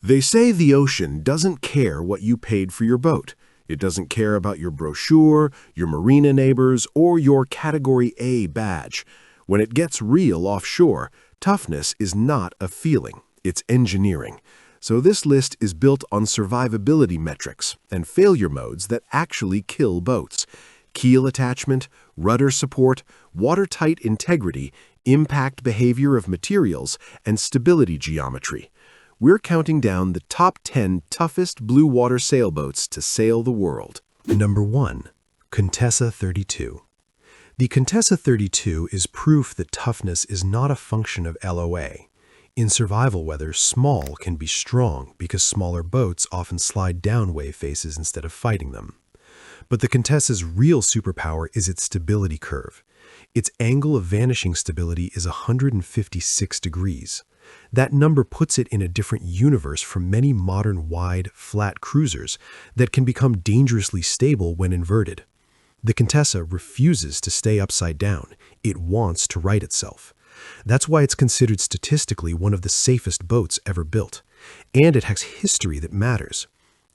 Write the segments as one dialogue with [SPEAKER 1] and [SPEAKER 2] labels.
[SPEAKER 1] They say the ocean doesn't care what you paid for your boat. It doesn't care about your brochure, your marina neighbors, or your Category A badge. When it gets real offshore, toughness is not a feeling, it's engineering. So this list is built on survivability metrics and failure modes that actually kill boats. Keel attachment, rudder support, watertight integrity, impact behavior of materials, and stability geometry. We're counting down the top 10 toughest blue water sailboats to sail the world.
[SPEAKER 2] Number 1. Contessa 32. The Contessa 32 is proof that toughness is not a function of LOA. In survival weather, small can be strong because smaller boats often slide down wave faces instead of fighting them. But the Contessa's real superpower is its stability curve. Its angle of vanishing stability is 156 degrees. That number puts it in a different universe from many modern wide, flat cruisers that can become dangerously stable when inverted. The Contessa refuses to stay upside down. It wants to right itself. That's why it's considered statistically one of the safest boats ever built. And it has history that matters.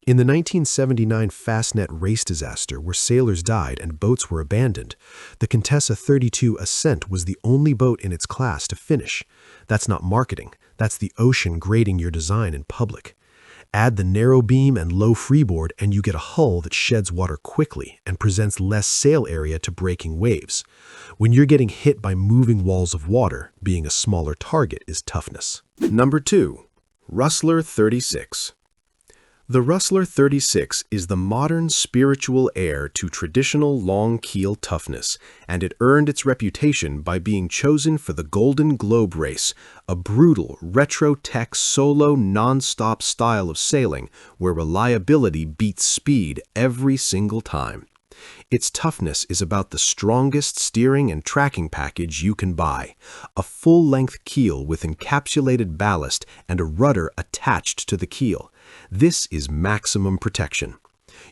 [SPEAKER 2] In the 1979 Fastnet race disaster where sailors died and boats were abandoned, the Contessa 32 Ascent was the only boat in its class to finish. That's not marketing, that's the ocean grading your design in public. Add the narrow beam and low freeboard and you get a hull that sheds water quickly and presents less sail area to breaking waves. When you're getting hit by moving walls of water, being a smaller target is toughness.
[SPEAKER 1] Number 2. Rustler 36. The Rustler 36 is the modern spiritual heir to traditional long-keel toughness, and it earned its reputation by being chosen for the Golden Globe race, a brutal, retro-tech, solo, non-stop style of sailing where reliability beats speed every single time. Its toughness is about the strongest steering and tracking package you can buy, a full-length keel with encapsulated ballast and a rudder attached to the keel. This is maximum protection.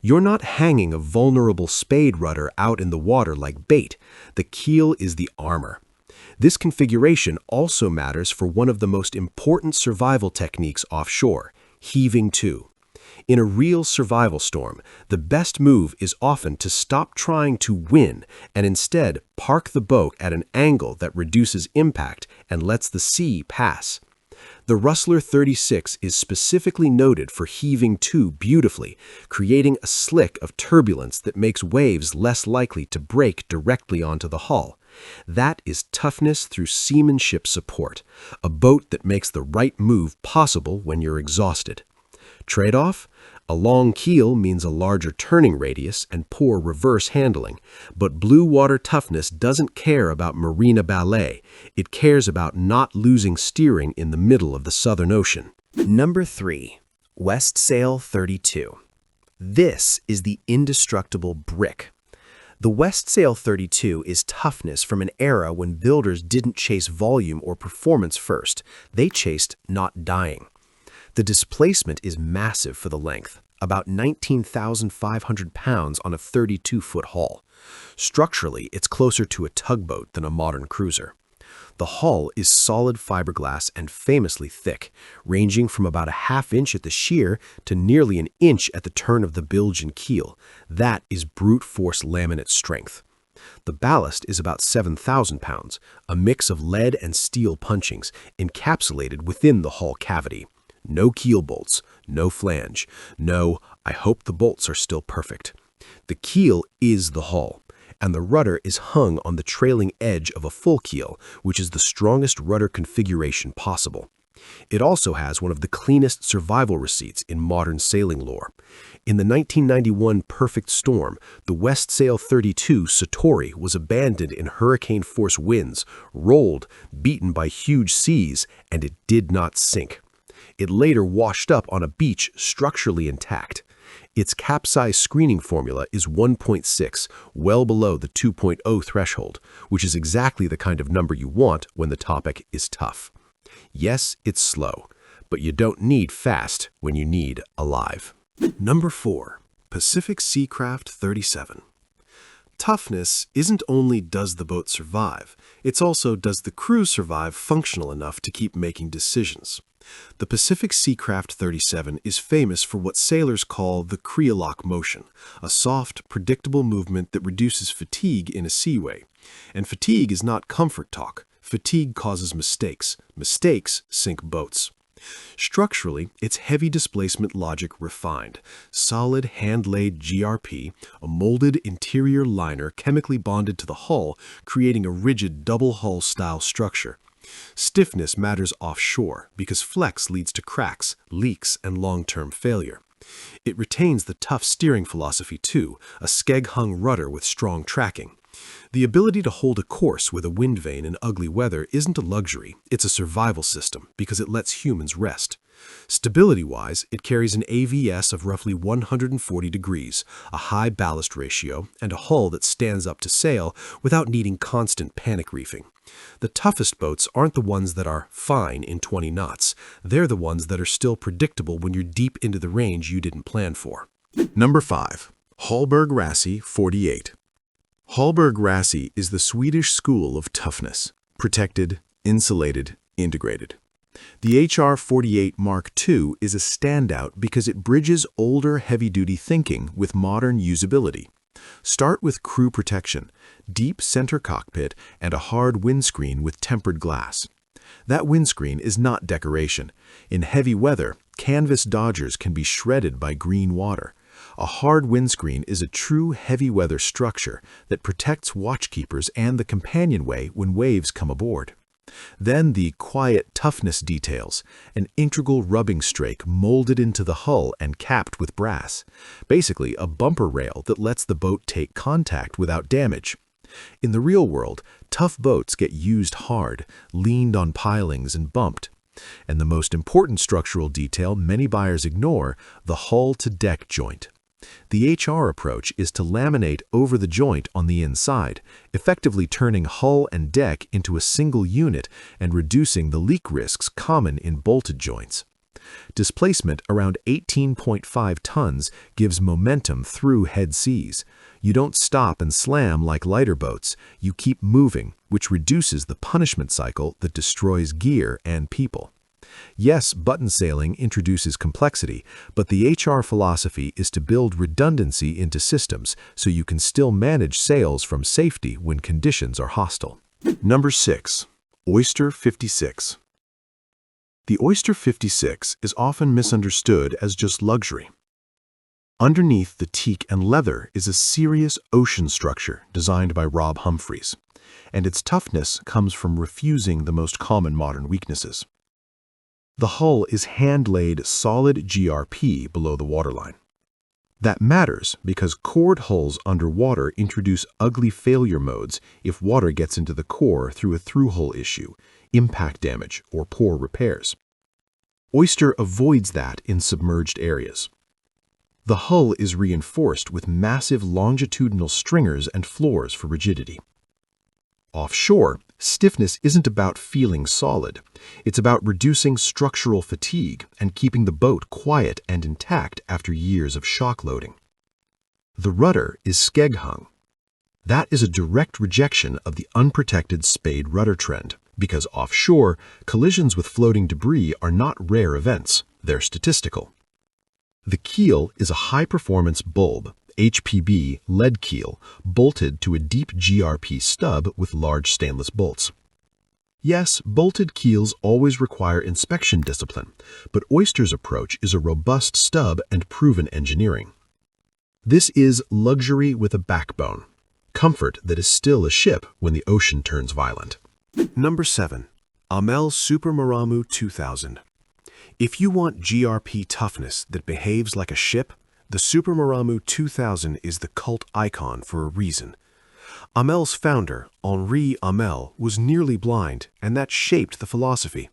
[SPEAKER 1] You're not hanging a vulnerable spade rudder out in the water like bait. The keel is the armor. This configuration also matters for one of the most important survival techniques offshore, heaving to. In a real survival storm, the best move is often to stop trying to win and instead park the boat at an angle that reduces impact and lets the sea pass. The Rustler 36 is specifically noted for heaving to beautifully, creating a slick of turbulence that makes waves less likely to break directly onto the hull. That is toughness through seamanship support, a boat that makes the right move possible when you're exhausted. Trade-off? A long keel means a larger turning radius and poor reverse handling, but blue water toughness doesn't care about marina ballet. It cares about not losing steering in the middle of the Southern Ocean.
[SPEAKER 3] Number 3. Westsail 32. This is the indestructible brick. The Westsail 32 is toughness from an era when builders didn't chase volume or performance first. They chased not dying. The displacement is massive for the length, about 19,500 pounds on a 32-foot hull. Structurally, it's closer to a tugboat than a modern cruiser. The hull is solid fiberglass and famously thick, ranging from about a half-inch at the shear to nearly an inch at the turn of the bilge and keel. That is brute force laminate strength. The ballast is about 7,000 pounds, a mix of lead and steel punchings, encapsulated within the hull cavity. No keel bolts, no flange. No, I hope the bolts are still perfect. The keel is the hull, and the rudder is hung on the trailing edge of a full keel, which is the strongest rudder configuration possible. It also has one of the cleanest survival receipts in modern sailing lore. In the 1991 perfect storm, the Westsail 32 Satori was abandoned in hurricane-force winds, rolled, beaten by huge seas, and it did not sink. It later washed up on a beach structurally intact. Its capsize screening formula is 1.6, well below the 2.0 threshold, which is exactly the kind of number you want when the topic is tough. Yes, it's slow, but you don't need fast when you need alive.
[SPEAKER 1] Number 4. Pacific Seacraft 37. Toughness isn't only does the boat survive, it's also does the crew survive functional enough to keep making decisions. The Pacific Seacraft 37 is famous for what sailors call the Creolock motion, a soft, predictable movement that reduces fatigue in a seaway. And fatigue is not comfort talk. Fatigue causes mistakes. Mistakes sink boats. Structurally, it's heavy displacement logic refined. Solid hand-laid GRP, a molded interior liner chemically bonded to the hull, creating a rigid double-hull style structure. Stiffness matters offshore because flex leads to cracks, leaks, and long-term failure. It retains the tough steering philosophy too, a skeg-hung rudder with strong tracking. The ability to hold a course with a wind vane in ugly weather isn't a luxury, it's a survival system because it lets humans rest. Stability-wise, it carries an AVS of roughly 140 degrees, a high ballast ratio, and a hull that stands up to sail without needing constant panic reefing. The toughest boats aren't the ones that are fine in 20 knots. They're the ones that are still predictable when you're deep into the range you didn't plan for.
[SPEAKER 2] Number 5. Hallberg-Rassy 48. Hallberg-Rassy is the Swedish school of toughness. Protected, insulated, integrated. The HR-48 Mark II is a standout because it bridges older heavy-duty thinking with modern usability. Start with crew protection, deep center cockpit, and a hard windscreen with tempered glass. That windscreen is not decoration. In heavy weather, canvas dodgers can be shredded by green water. A hard windscreen is a true heavy weather structure that protects watchkeepers and the companionway when waves come aboard. Then the quiet toughness details, an integral rubbing strake molded into the hull and capped with brass. Basically, a bumper rail that lets the boat take contact without damage. In the real world, tough boats get used hard, leaned on pilings and bumped. And the most important structural detail many buyers ignore, the hull-to-deck joint. The HR approach is to laminate over the joint on the inside, effectively turning hull and deck into a single unit and reducing the leak risks common in bolted joints. Displacement around 18.5 tons gives momentum through head seas. You don't stop and slam like lighter boats, you keep moving, which reduces the punishment cycle that destroys gear and people. Yes, button sailing introduces complexity, but the HR philosophy is to build redundancy into systems so you can still manage sails from safety when conditions are hostile. Number 6. Oyster 56. The Oyster 56 is often misunderstood as just luxury. Underneath the teak and leather is a serious ocean structure designed by Rob Humphreys, and its toughness comes from refusing the most common modern weaknesses. The hull is hand-laid solid GRP below the waterline. That matters because cored hulls underwater introduce ugly failure modes if water gets into the core through a through-hull issue, impact damage, or poor repairs. Oyster avoids that in submerged areas. The hull is reinforced with massive longitudinal stringers and floors for rigidity. Offshore, stiffness isn't about feeling solid. It's about reducing structural fatigue and keeping the boat quiet and intact after years of shock loading. The rudder is skeg-hung. That is a direct rejection of the unprotected spade rudder trend, because offshore, collisions with floating debris are not rare events, they're statistical. The keel is a high-performance bulb, HPB lead keel, bolted to a deep GRP stub with large stainless bolts. Yes, bolted keels always require inspection discipline, but Oyster's approach is a robust stub and proven engineering. This is luxury with a backbone, comfort that is still a ship when the ocean turns violent.
[SPEAKER 1] Number 7. Amel Super Maramu 2000. If you want GRP toughness that behaves like a ship, the Super Maramu 2000 is the cult icon for a reason. Amel's founder, Henri Amel, was nearly blind, and that shaped the philosophy.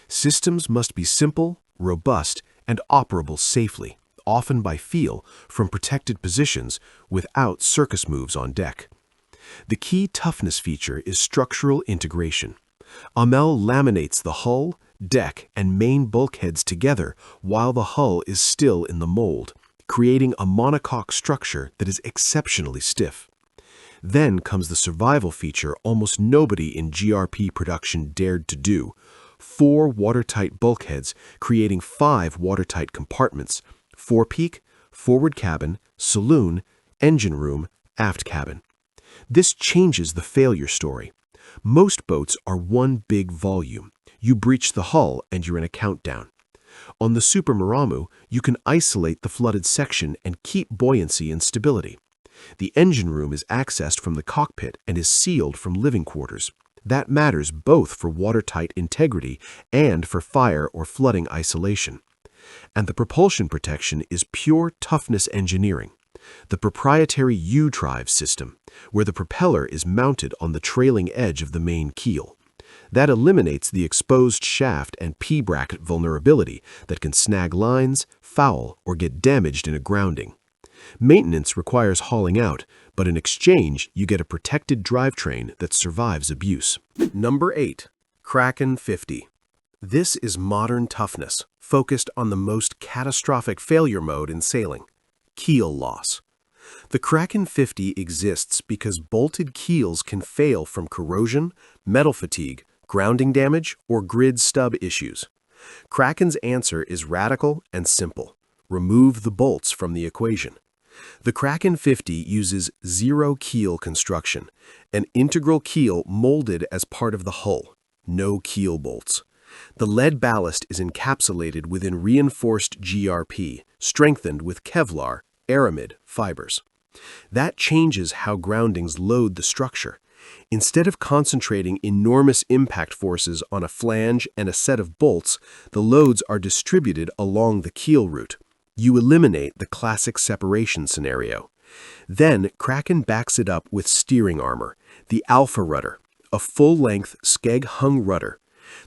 [SPEAKER 1] Systems must be simple, robust, and operable safely, often by feel, from protected positions, without circus moves on deck. The key toughness feature is structural integration. Amel laminates the hull, deck, and main bulkheads together while the hull is still in the mold, creating a monocoque structure that is exceptionally stiff. Then comes the survival feature almost nobody in GRP production dared to do: 4 watertight bulkheads, creating 5 watertight compartments: forepeak, forward cabin, saloon, engine room, aft cabin. This changes the failure story. Most boats are one big volume. You breach the hull and you're in a countdown. On the Super Maramu, you can isolate the flooded section and keep buoyancy and stability. The engine room is accessed from the cockpit and is sealed from living quarters. That matters both for watertight integrity and for fire or flooding isolation. And the propulsion protection is pure toughness engineering. The proprietary U-drive system, where the propeller is mounted on the trailing edge of the main keel. That eliminates the exposed shaft and P-bracket vulnerability that can snag lines, foul, or get damaged in a grounding. Maintenance requires hauling out, but in exchange, you get a protected drivetrain that survives abuse. Number 8. Kraken 50. This is modern toughness, focused on the most catastrophic failure mode in sailing: keel loss. The Kraken 50 exists because bolted keels can fail from corrosion, metal fatigue, grounding damage, or grid stub issues. Kraken's answer is radical and simple: remove the bolts from the equation. The Kraken 50 uses zero keel construction, an integral keel molded as part of the hull, no keel bolts. The lead ballast is encapsulated within reinforced GRP, strengthened with Kevlar, aramid fibers. That changes how groundings load the structure. Instead of concentrating enormous impact forces on a flange and a set of bolts, the loads are distributed along the keel route. You eliminate the classic separation scenario. Then Kraken backs it up with steering armor, the Alpha rudder, a full-length skeg-hung rudder.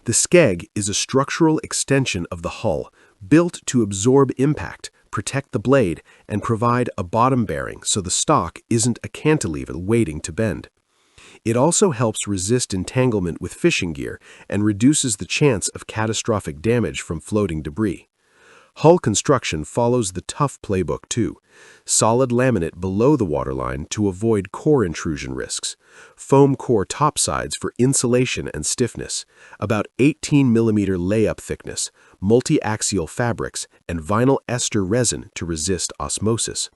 [SPEAKER 1] The skeg is a structural extension of the hull, built to absorb impact, protect the blade, and provide a bottom bearing so the stock isn't a cantilever waiting to bend. It also helps resist entanglement with fishing gear and reduces the chance of catastrophic damage from floating debris. Hull construction follows the tough playbook too. Solid laminate below the waterline to avoid core intrusion risks. Foam core topsides for insulation and stiffness. About 18mm layup thickness. Multi-axial fabrics and vinyl ester resin to resist osmosis.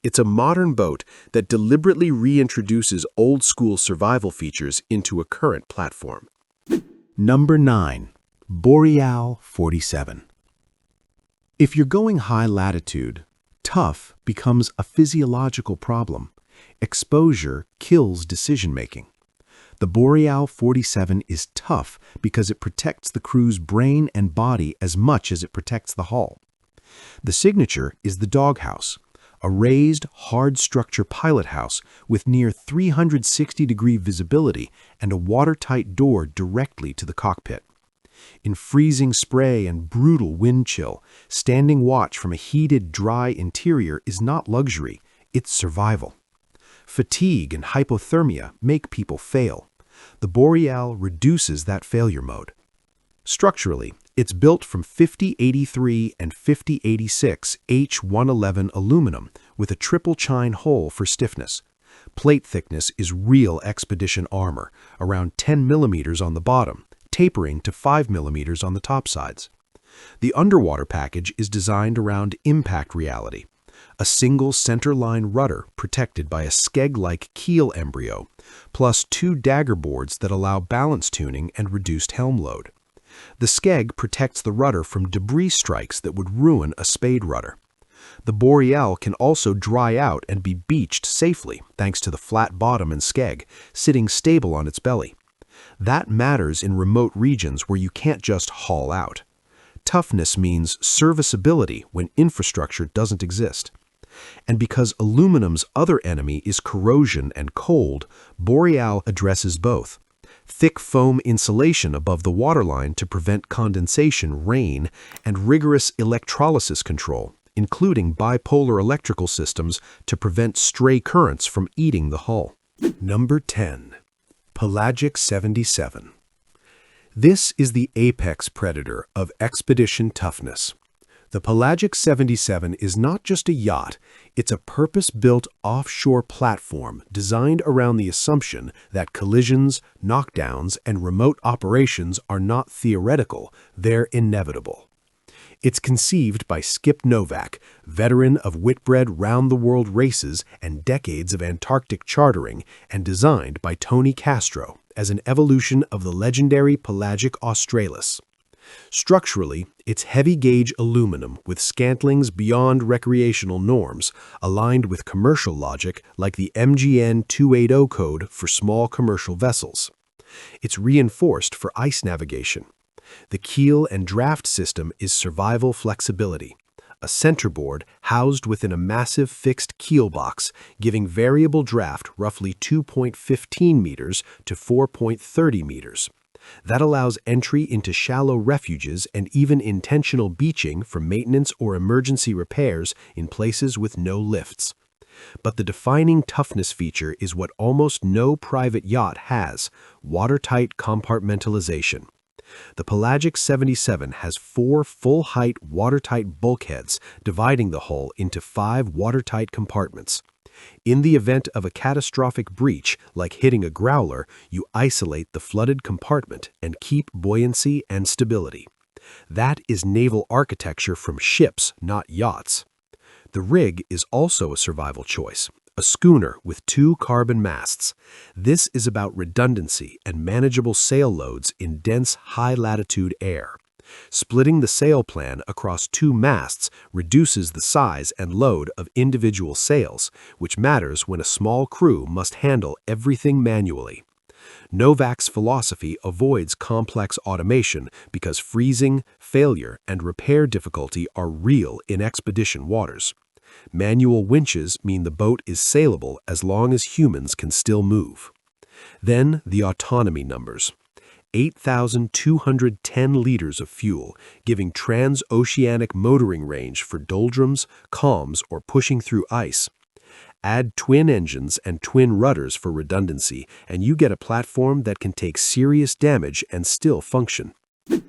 [SPEAKER 1] It's a modern boat that deliberately reintroduces old-school survival features into a current platform.
[SPEAKER 2] Number 9. Boreal 47. If you're going high latitude, tough becomes a physiological problem. Exposure kills decision-making. The Boreal 47 is tough because it protects the crew's brain and body as much as it protects the hull. The signature is the doghouse, a raised, hard-structure pilot house with near 360-degree visibility and a watertight door directly to the cockpit. In freezing spray and brutal wind chill, standing watch from a heated, dry interior is not luxury, it's survival. Fatigue and hypothermia make people fail. The Boreal reduces that failure mode. Structurally, it's built from 5083 and 5086 H111 aluminum with a triple chine hole for stiffness. Plate thickness is real expedition armor, around 10 millimeters on the bottom, tapering to 5 millimeters on the top sides. The underwater package is designed around impact reality. A single centerline rudder protected by a skeg-like keel embryo, plus 2 dagger boards that allow balance tuning and reduced helm load. The skeg protects the rudder from debris strikes that would ruin a spade rudder. The Boreal can also dry out and be beached safely thanks to the flat bottom and skeg, sitting stable on its belly. That matters in remote regions where you can't just haul out. Toughness means serviceability when infrastructure doesn't exist. And because aluminum's other enemy is corrosion and cold, Boreal addresses both. Thick foam insulation above the waterline to prevent condensation, rain, and rigorous electrolysis control, including bipolar electrical systems to prevent stray currents from eating the hull. Number 10. Pelagic 77. This is the apex predator of expedition toughness.
[SPEAKER 1] The Pelagic 77 is not just a yacht, it's a purpose-built offshore platform designed around the assumption that collisions, knockdowns, and remote operations are not theoretical, they're inevitable. It's conceived by Skip Novak, veteran of Whitbread round-the-world races and decades of Antarctic chartering, and designed by Tony Castro as an evolution of the legendary Pelagic Australis. Structurally, it's heavy-gauge aluminum with scantlings beyond recreational norms, aligned with commercial logic like the MGN 280 code for small commercial vessels. It's reinforced for ice navigation. The keel and draft system is survival flexibility, a centerboard housed within a massive fixed keel box, giving variable draft roughly 2.15 meters to 4.30 meters. That allows entry into shallow refuges and even intentional beaching for maintenance or emergency repairs in places with no lifts. But the defining toughness feature is what almost no private yacht has: watertight compartmentalization. The Pelagic 77 has 4 full-height watertight bulkheads dividing the hull into 5 watertight compartments. In the event of a catastrophic breach, like hitting a growler, you isolate the flooded compartment and keep buoyancy and stability. That is naval architecture from ships, not yachts. The rig is also a survival choice. A schooner with 2 carbon masts. This is about redundancy and manageable sail loads in dense, high-latitude air. Splitting the sail plan across 2 masts reduces the size and load of individual sails, which matters when a small crew must handle everything manually. Novak's philosophy avoids complex automation because freezing, failure, and repair difficulty are real in expedition waters. Manual winches mean the boat is sailable as long as humans can still move. Then the autonomy numbers. 8,210 liters of fuel, giving transoceanic motoring range for doldrums, calms, or pushing through ice. Add twin engines and twin rudders for redundancy, and you get a platform that can take serious damage and still function.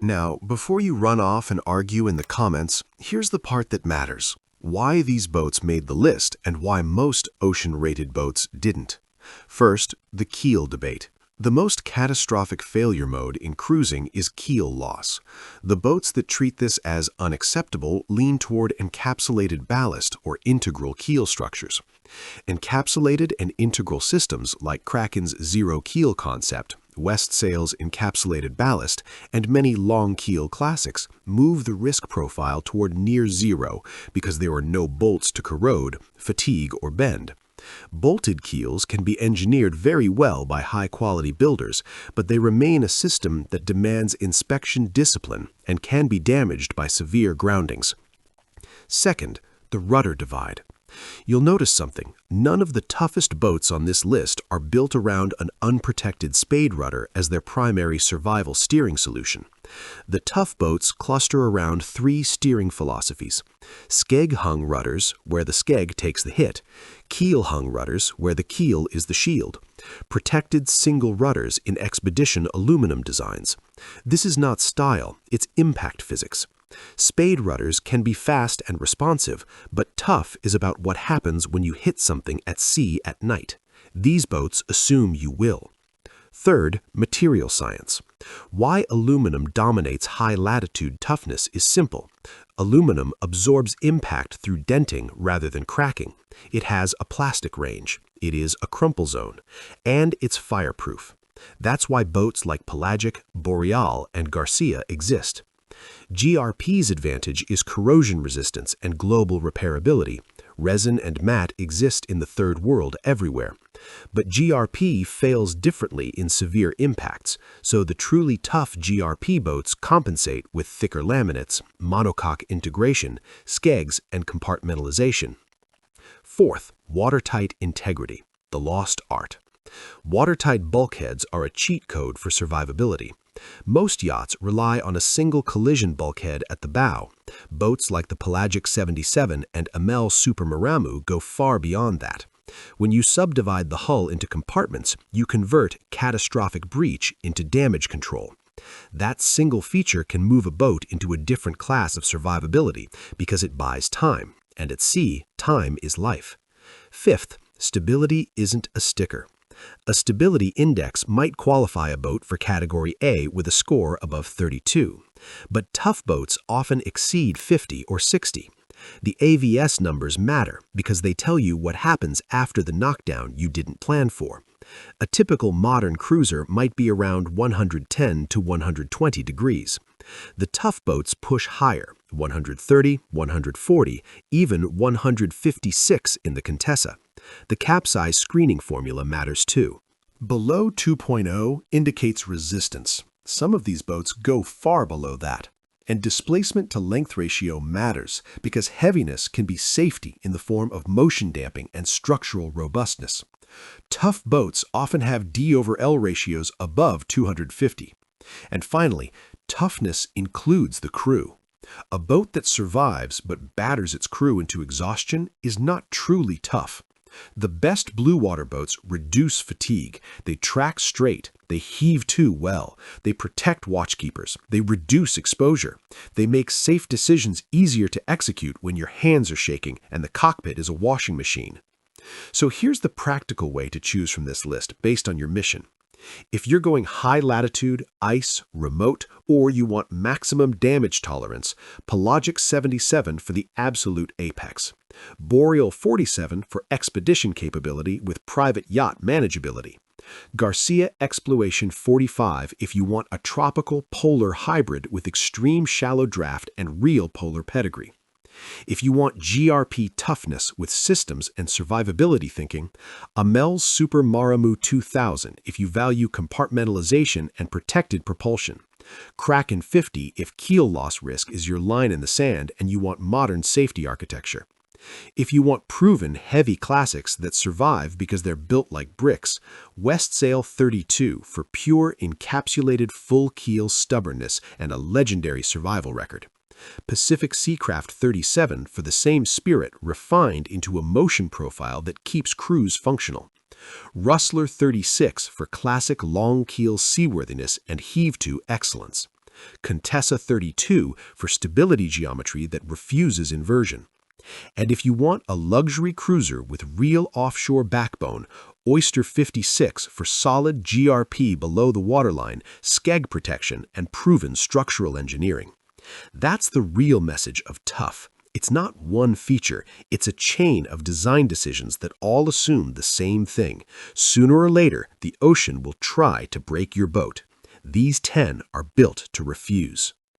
[SPEAKER 2] Now, before you run off and argue in the comments, here's the part that matters: why these boats made the list and why most ocean-rated boats didn't. First, the keel debate. The most catastrophic failure mode in cruising is keel loss. The boats that treat this as unacceptable lean toward encapsulated ballast or integral keel structures. Encapsulated and integral systems like Kraken's zero keel concept, Westsail's encapsulated ballast, and many long keel classics move the risk profile toward near zero because there are no bolts to corrode, fatigue, or bend. Bolted keels can be engineered very well by high-quality builders, but they remain a system that demands inspection discipline and can be damaged by severe groundings. Second, the rudder divide. You'll notice something. None of the toughest boats on this list are built around an unprotected spade rudder as their primary survival steering solution. The tough boats cluster around 3 steering philosophies: skeg-hung rudders, where the skeg takes the hit; keel-hung rudders, where the keel is the shield; protected single rudders in expedition aluminum designs. This is not style, it's impact physics. Spade rudders can be fast and responsive, but tough is about what happens when you hit something at sea at night. These boats assume you will. Third, material science. Why aluminum dominates high-latitude toughness is simple. Aluminum absorbs impact through denting rather than cracking. It has a plastic range. It is a crumple zone. And it's fireproof. That's why boats like Pelagic, Boreal, and Garcia exist. GRP's advantage is corrosion resistance and global repairability. Resin and mat exist in the third world everywhere. But GRP fails differently in severe impacts, so the truly tough GRP boats compensate with thicker laminates, monocoque integration, skegs, and compartmentalization. Fourth, watertight integrity, the lost art. Watertight bulkheads are a cheat code for survivability. Most yachts rely on a single collision bulkhead at the bow. Boats like the Pelagic 77 and Amel Super Maramu go far beyond that. When you subdivide the hull into compartments, you convert catastrophic breach into damage control.
[SPEAKER 3] That single feature can move a boat into a different class of survivability because it buys time, and at sea, time is life. Fifth, stability isn't a sticker. A stability index might qualify a boat for Category A with a score above 32, but tough boats often exceed 50 or 60. The AVS numbers matter because they tell you what happens after the knockdown you didn't plan for. A typical modern cruiser might be around 110 to 120 degrees. The tough boats push higher, 130, 140, even 156 in the Contessa. The capsize screening formula matters too.
[SPEAKER 1] Below 2.0 indicates resistance. Some of these boats go far below that. And displacement to length ratio matters because heaviness can be safety in the form of motion damping and structural robustness. Tough boats often have D over L ratios above 250. And finally, toughness includes the crew. A boat that survives but batters its crew into exhaustion is not truly tough. The best blue water boats reduce fatigue, they track straight, they heave to well, they protect watchkeepers, they reduce exposure, they make safe decisions easier to execute when your hands are shaking and the cockpit is a washing machine. So here's the practical way to choose from this list based on your mission. If you're going high latitude, ice, remote, or you want maximum damage tolerance, Pelagic 77 for the absolute apex. Boreal 47 for expedition capability with private yacht manageability. Garcia Exploration 45 if you want a tropical polar hybrid with extreme shallow draft and real polar pedigree. If you want GRP toughness with systems and survivability thinking, Amel's Super Maramu 2000 if you value compartmentalization and protected propulsion. Kraken 50 if keel loss risk is your line in the sand and you want modern safety architecture. If you want proven heavy classics that survive because they're built like bricks, Westsail 32 for pure encapsulated full keel stubbornness and a legendary survival record. Pacific Seacraft 37 for the same spirit refined into a motion profile that keeps crews functional. Rustler 36 for classic long keel seaworthiness and heave-to excellence. Contessa 32 for stability geometry that refuses inversion. And if you want a luxury cruiser with real offshore backbone, Oyster 56 for solid GRP below the waterline, skeg protection, and proven structural engineering. That's the real message of tough. It's not one feature, it's a chain of design decisions that all assume the same thing. Sooner or later, the ocean will try to break your boat. These 10 are built to refuse.